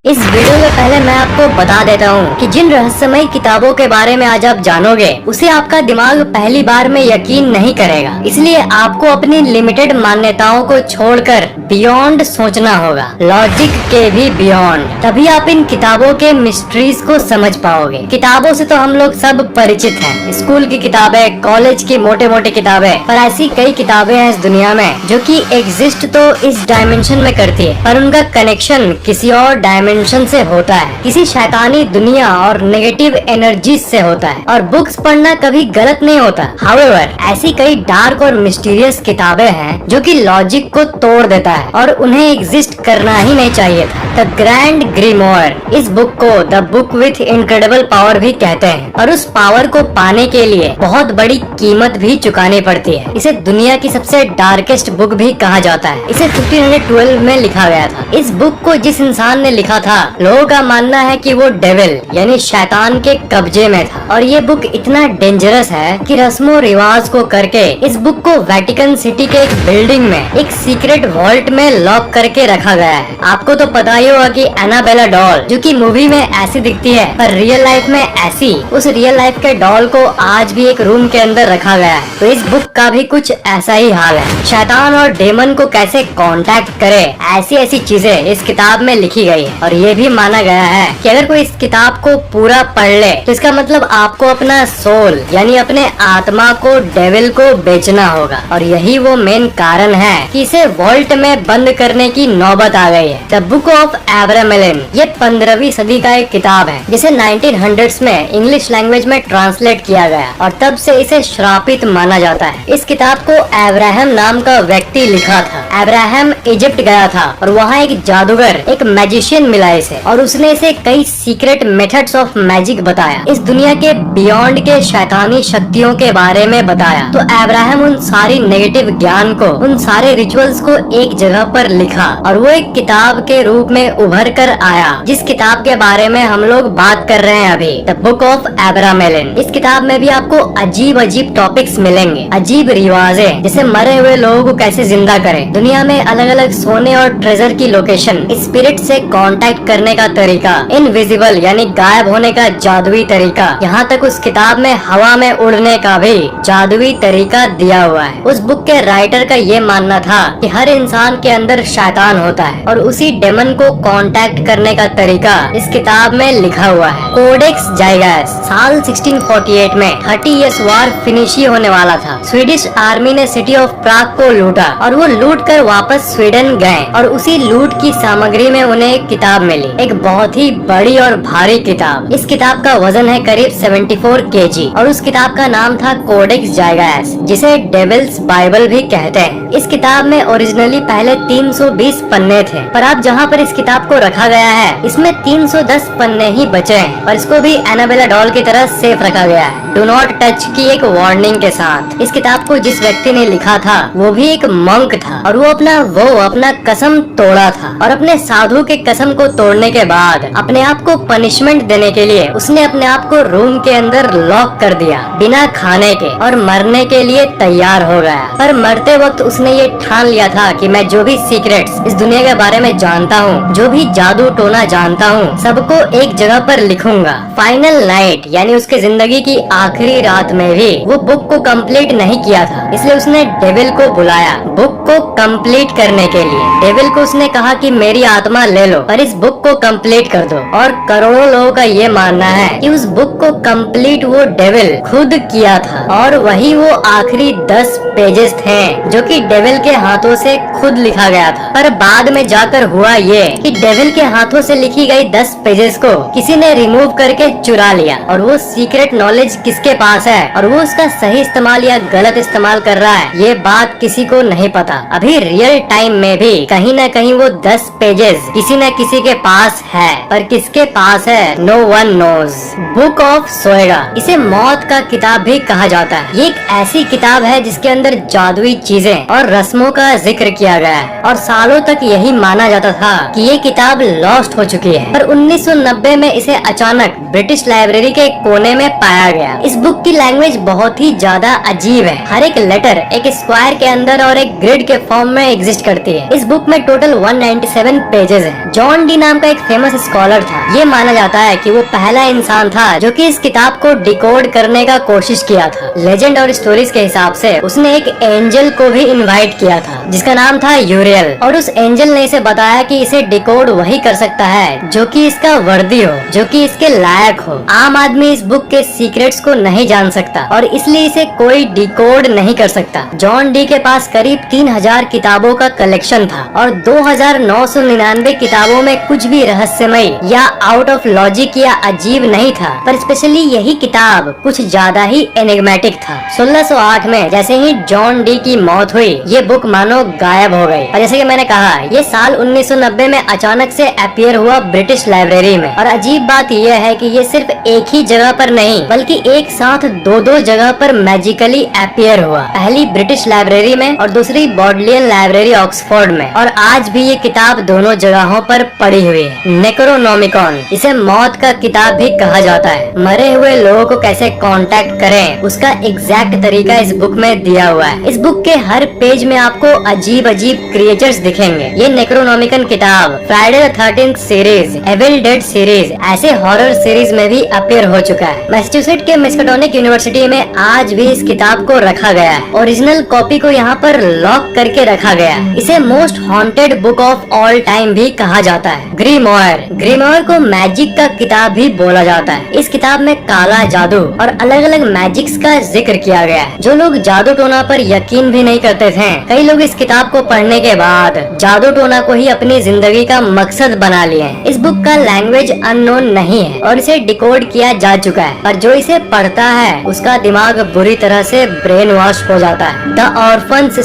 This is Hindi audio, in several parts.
इस वीडियो में पहले मैं आपको बता देता हूँ कि जिन रहस्यमय किताबों के बारे में आज आप जानोगे उसे आपका दिमाग पहली बार में यकीन नहीं करेगा। इसलिए आपको अपनी लिमिटेड मान्यताओं को छोड़कर बियॉन्ड सोचना होगा, लॉजिक के भी बियॉन्ड। तभी आप इन किताबों के मिस्ट्रीज को समझ पाओगे। किताबों से तो हम लोग सब परिचित हैं, स्कूल की किताबें, कॉलेज की मोटे मोटे किताबें, पर ऐसी कई किताबें हैं इस दुनिया में जो कि एग्जिस्ट तो इस डायमेंशन में करती है, पर उनका कनेक्शन किसी और डायमेंशन से होता है, किसी शैतानी दुनिया और नेगेटिव एनर्जी से होता है। और बुक्स पढ़ना कभी गलत नहीं होता। हाउएवर, ऐसी कई डार्क और मिस्टीरियस किताबें हैं जो कि लॉजिक को तोड़ देता है और उन्हें एग्जिस्ट करना ही नहीं चाहिए था। द ग्रैंड ग्रीमोर, इस बुक को the book with incredible power भी कहते हैं और उस पावर को पाने के लिए बहुत बड़ी कीमत भी चुकानी पड़ती है। इसे दुनिया की सबसे डार्केस्ट बुक भी कहा जाता है। इसे 1512 में लिखा गया था। इस बुक को जिस इंसान ने लिखा था, लोगों का मानना है कि वो डेविल यानी शैतान के कब्जे में था। और ये बुक इतना डेंजरस है कि रस्मों रिवाज को करके इस बुक को वेटिकन सिटी के एक बिल्डिंग में एक सीक्रेट वॉल्ट में लॉक करके रखा गया है। आपको तो पता ही होगा कि एनाबेला डॉल जो कि मूवी में ऐसी दिखती है पर रियल लाइफ में ऐसी, उस रियल लाइफ के डॉल को आज भी एक रूम के अंदर रखा गया है। तो इस बुक का भी कुछ ऐसा ही हाल है। शैतान और डेमन को कैसे कांटेक्ट करे, ऐसी ऐसी चीजें इस किताब में लिखी गई है। और ये भी माना गया है कि अगर कोई इस किताब को पूरा पढ़ ले तो इसका मतलब आपको अपना सोल यानी अपने आत्मा को डेविल को बेचना होगा। और यही वो मेन कारण है कि इसे वॉल्ट में बंद करने की नौबत आ गई है। द बुक ऑफ एब्रामेलिन, ये 15वीं सदी का एक किताब है जिसे 1900s में इंग्लिश लैंग्वेज में ट्रांसलेट किया गया और तब से इसे श्रापित माना जाता है। इस किताब को अब्राहम नाम का व्यक्ति लिखा था। अब्राहम इजिप्ट गया था और वहाँ एक जादूगर, एक मैजिशियन मिला इसे और उसने इसे कई सीक्रेट मेथड्स ऑफ मैजिक बताया, इस दुनिया के बियॉन्ड के शैतानी शक्तियों के बारे में बताया। तो अब्राहम उन सारी नेगेटिव ज्ञान को, उन सारे रिचुअल्स को एक जगह पर लिखा और वो एक किताब के रूप में उभर कर आया, जिस किताब के बारे में हम लोग बात कर रहे हैं अभी, द बुक ऑफ एब्रामेलिन। इस किताब में भी आपको अजीब अजीब टॉपिक्स मिलेंगे, अजीब रिवाजें, जैसे मरे हुए लोगों को कैसे जिंदा करें, दुनिया में अलग अलग सोने और ट्रेजर की लोकेशन, स्पिरिट से कांटेक्ट करने का तरीका, इनविजिबल यानी गायब होने का जादुई तरीका, यहाँ तक उस किताब में हवा में उड़ने का भी जादुई तरीका दिया हुआ है। उस बुक के राइटर का ये मानना था कि हर इंसान के अंदर शैतान होता है और उसी डेमन को कांटेक्ट करने का तरीका इस किताब में लिखा हुआ है। कोडेक्स जाइगस, साल 1648 में 30 इयर्स वार फिनिश ही होने वाला था। स्वीडिश आर्मी ने सिटी ऑफ प्राग को लूटा और वो लूट कर वापस स्वीडन गए और उसी लूट की सामग्री में उन्हें एक किताब मिली, एक बहुत ही बड़ी और भारी किताब। इस किताब का वजन है करीब 74 kg और उस किताब का नाम था कोडेक्स जाइगस, जिसे डेविल्स बाइबल भी कहते हैं। इस किताब में ओरिजिनली पहले 320 पन्ने थे, पर अब जहाँ पर इस किताब को रखा गया है इसमें 310 पन्ने ही बचे हैं और इसको भी एनाबेला डॉल की तरह सेफ रखा गया है, डू नॉट टच की एक वार्निंग के साथ। इस किताब को जिस व्यक्ति ने लिखा था वो भी एक मंक था और वो अपना कसम तोड़ा था और अपने साधु के कसम को तोड़ने के बाद अपने आप को पनिशमेंट देने के लिए उसने अपने आप को रूम के अंदर लॉक कर दिया बिना खाने के और मरने के लिए तैयार हो गया। पर मरते वक्त उसने ये ठान लिया था कि मैं जो भी सीक्रेट्स इस दुनिया के बारे में जानता हूँ, जो भी जादू टोना जानता हूँ, सबको एक जगह पर लिखूंगा। फाइनल नाइट यानी उसके जिंदगी की आखिरी रात में भी वो बुक को कंप्लीट नहीं किया था, इसलिए उसने डेविल को बुलाया बुक को कंप्लीट करने के लिए। डेविल को उसने कहा कि मेरी आत्मा ले लो और इस बुक को कंप्लीट कर दो। और करोड़ों लोगों का ये मानना है कि उस बुक को कंप्लीट वो डेविल खुद किया था और वही वो आखिरी 10 पेजेस थे जो कि डेविल के हाथों से खुद लिखा गया था। पर बाद में जाकर हुआ ये कि डेविल के हाथों से लिखी गई 10 पेजेस को किसी ने रिमूव करके चुरा लिया और वो सीक्रेट नॉलेज किसके पास है और वो उसका सही इस्तेमाल या गलत इस्तेमाल कर रहा है, ये बात किसी को नहीं पता। अभी रियल टाइम में भी कहीं न कहीं वो 10 पेजेस किसी न किसी के पास है, पर किसके पास है no one knows. Book of होएगा। इसे मौत का किताब भी कहा जाता है। ये एक ऐसी किताब है जिसके अंदर जादुई चीजें और रस्मों का जिक्र किया गया है और सालों तक यही माना जाता था कि ये किताब लॉस्ट हो चुकी है, पर 1990 में इसे अचानक ब्रिटिश लाइब्रेरी के कोने में पाया गया। इस बुक की लैंग्वेज बहुत ही ज्यादा अजीब है। हर एक लेटर एक स्क्वायर के अंदर और एक ग्रिड के फॉर्म में एग्जिस्ट करती है। इस बुक में टोटल 197 पेजेस हैं। जॉन डी नाम का एक फेमस स्कॉलर था। ये माना जाता है कि वो पहला इंसान था जो कि इस किताब को डिकोड करने का कोशिश किया था। लेजेंड और स्टोरीज के हिसाब से उसने एक एंजल को भी इनवाइट किया था जिसका नाम था यूरियल, और उस एंजल ने इसे बताया कि इसे डिकोड वही कर सकता है जो कि इसका वर्दी हो, जो कि इसके लायक हो। आम आदमी इस बुक के सीक्रेट्स को नहीं जान सकता और इसलिए इसे कोई डिकोड नहीं कर सकता। जॉन डी के पास करीब 3000 किताबों का कलेक्शन था और 2999 किताबों में कुछ भी रहस्यमय या आउट ऑफ लॉजिक या अजीब नहीं था, पर स्पेशली यही किताब कुछ ज्यादा ही एनिग्मेटिक था। 1608 में जैसे ही जॉन डी की मौत हुई, ये बुक मानो गायब हो गई। और जैसे कि मैंने कहा, ये साल 1990 में अचानक से अपीयर हुआ ब्रिटिश लाइब्रेरी में। और अजीब बात यह है कि ये सिर्फ एक ही जगह पर नहीं बल्कि एक साथ दो जगह पर मैजिकली अपीयर हुआ। पहली ब्रिटिश लाइब्रेरी में और दूसरी बॉडलियन लाइब्रेरी ऑक्सफोर्ड में। और आज भी ये किताब दोनों जगहों पर पड़ी हुई है। नेक्रोनोमिकॉन, इसे मौत का किताब भी कहा जाता है। मरे हुए लोगों को कैसे कांटेक्ट करें उसका एग्जैक्ट तरीका इस बुक में दिया हुआ है। इस बुक के हर पेज में आपको अजीब अजीब क्रिएचर्स दिखेंगे। ये नेक्रोनोमिकन किताब Friday the 13th series, Evil Dead series, ऐसे हॉरर सीरीज में भी अपीयर हो चुका है। मैसेच्यूसेट्स के मिस्काटोनिक यूनिवर्सिटी में आज भी इस किताब को रखा गया है। ओरिजिनल कॉपी को यहाँ पर लॉक करके रखा गया है। इसे most haunted book of all time भी कहा जाता है। ग्रीमोयर को मैजिक का किताब भी बोला जाता है। इस किताब में काला जादू और अलग अलग मैजिक्स का जिक्र किया गया है। जो लोग जादू टोना पर यकीन भी नहीं करते थे, कई लोग इस किताब को पढ़ने के बाद जादू टोना को ही अपनी जिंदगी का मकसद बना लिए हैं। इस बुक का लैंग्वेज अननोन नहीं है और इसे डिकोड किया जा चुका है, पर जो इसे पढ़ता है उसका दिमाग बुरी तरह से ब्रेन वॉश हो जाता है। द ऑर्फन्स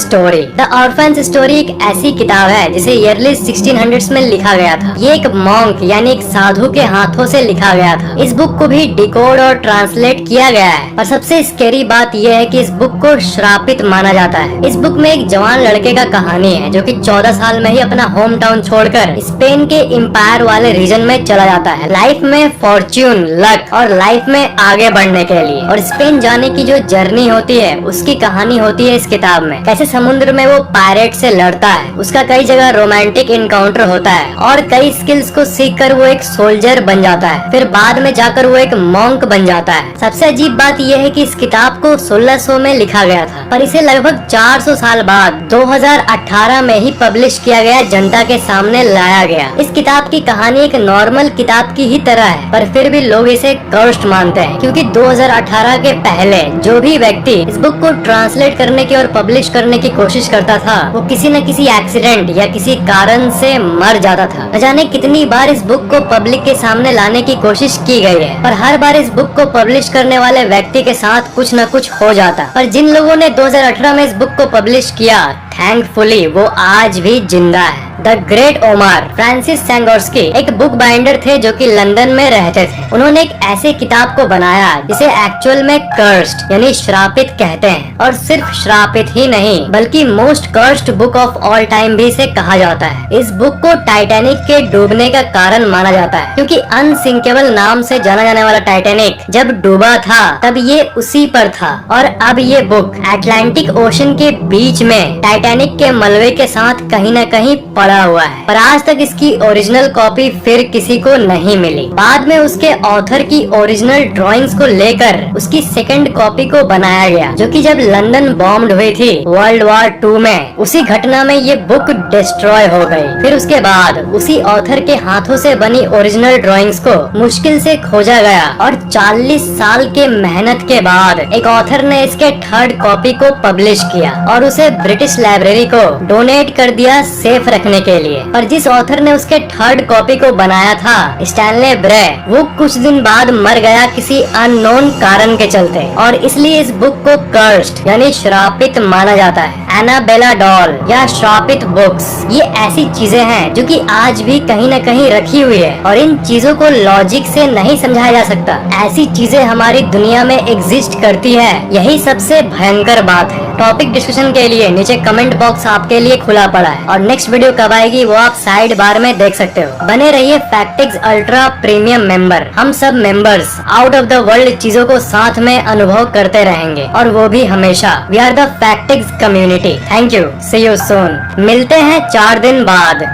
स्टोरी एक ऐसी किताब है जिसे ईयरली 1600s में लिखा गया था। ये एक मॉन्क यानी एक साधु के हाथों से लिखा गया था। इस बुक को भी डिकोड और ट्रांसलेट किया गया है, पर सबसे स्कैरी बात यह है कि इस बुक को श्रापित माना जाता है। इस बुक में एक जवान लड़के का कहानी है जो कि 14 साल में ही अपना होम टाउन छोड़कर स्पेन के एम्पायर वाले रीजन में चला जाता है, लाइफ में फॉर्च्यून, लक और लाइफ में आगे बढ़ने के लिए। और स्पेन जाने की जो जर्नी होती है उसकी कहानी होती है इस किताब में। कैसे समुद्र में वो पायरेट से लड़ता है, उसका कई जगह रोमांटिक इनकाउंटर होता है और कई स्किल्स को सीख कर वो एक सोल्जर बन जाता है, फिर बाद में जाकर वो एक मॉन्क बन जाता है। सबसे अजीब बात यह है कि इस किताब को 1600 में लिखा गया था, पर इसे लगभग 400 साल बाद 2018 में ही पब्लिश किया गया, जनता के सामने लाया गया। इस किताब की कहानी एक नॉर्मल किताब की ही तरह है, पर फिर भी लोग इसे कर्स्ड मानते हैं क्योंकि 2018 के पहले जो भी व्यक्ति इस बुक को ट्रांसलेट करने की और पब्लिश करने की कोशिश करता था वो किसी न किसी एक्सीडेंट या किसी कारण से मर जाता था। न जाने कितनी बार इस बुक को पब्लिक के सामने लाने की कोशिश की गई है, पर हर बार इस बुक को पब्लिश करने वाले व्यक्ति के साथ कुछ न कुछ हो जाता। पर जिन लोगों ने 2018 में इस बुक को पब्लिश किया, थैंकफुली वो आज भी जिंदा है। द ग्रेट ओमार, फ्रांसिस सेंगोर्स्की एक बुक बाइंडर थे जो कि लंदन में रहते थे। उन्होंने एक ऐसे किताब को बनाया जिसे एक्चुअल में कर्स्ड यानी श्रापित कहते हैं, और सिर्फ श्रापित ही नहीं बल्कि most cursed book of all time भी इसे कहा जाता है। इस बुक को टाइटैनिक के डूबने का कारण माना जाता है क्योंकि अनसिंकेबल नाम से जाना जाने वाला टाइटैनिक जब डूबा था तब ये उसी पर था, और अब ये बुक अटलांटिक ओशन के बीच में टाइटैनिक के मलबे के साथ कहीं न कहीं पड़ा हुआ है, पर आज तक इसकी ओरिजिनल कॉपी फिर किसी को नहीं मिली। बाद में उसके ऑथर की ओरिजिनल ड्राइंग्स को लेकर उसकी सेकंड कॉपी को बनाया गया, जो कि जब लंदन बॉम्ब हुई थी वर्ल्ड वॉर 2 में, उसी घटना में ये बुक डिस्ट्रॉय हो गई। फिर उसके बाद उसी ऑथर के हाथों से बनी ओरिजिनल ड्राइंग्स को मुश्किल से खोजा गया और 40 साल के मेहनत के बाद एक ऑथर ने इसके थर्ड कॉपी को पब्लिश किया और उसे ब्रिटिश लाइब्रेरी को डोनेट कर दिया सेफ रखने के लिए। पर जिस ऑथर ने उसके थर्ड कॉपी को बनाया था, स्टैनले ब्रे, वो कुछ दिन बाद मर गया किसी अननोन कारण के चलते, और इसलिए इस बुक को कर्स्ड यानी श्रापित माना जाता है। एनाबेला डॉल या श्रापित बुक्स, ये ऐसी चीजें हैं जो कि आज भी कहीं न कहीं रखी हुई है और इन चीजों को लॉजिक से नहीं समझाया जा सकता। ऐसी चीजें हमारी दुनिया में एग्जिस्ट करती है, यही सबसे भयंकर बात है। टॉपिक डिस्कशन के लिए नीचे कमेंट बॉक्स आपके लिए खुला पड़ा है और नेक्स्ट वीडियो कब आएगी वो आप साइड बार में देख सकते हो। बने रहिए फैक्टिक्स अल्ट्रा प्रीमियम मेंबर। हम सब members out of the world चीजों को साथ में अनुभव करते रहेंगे और वो भी हमेशा। We are the Factics community. Thank you, see you soon. मिलते हैं 4 दिन बाद।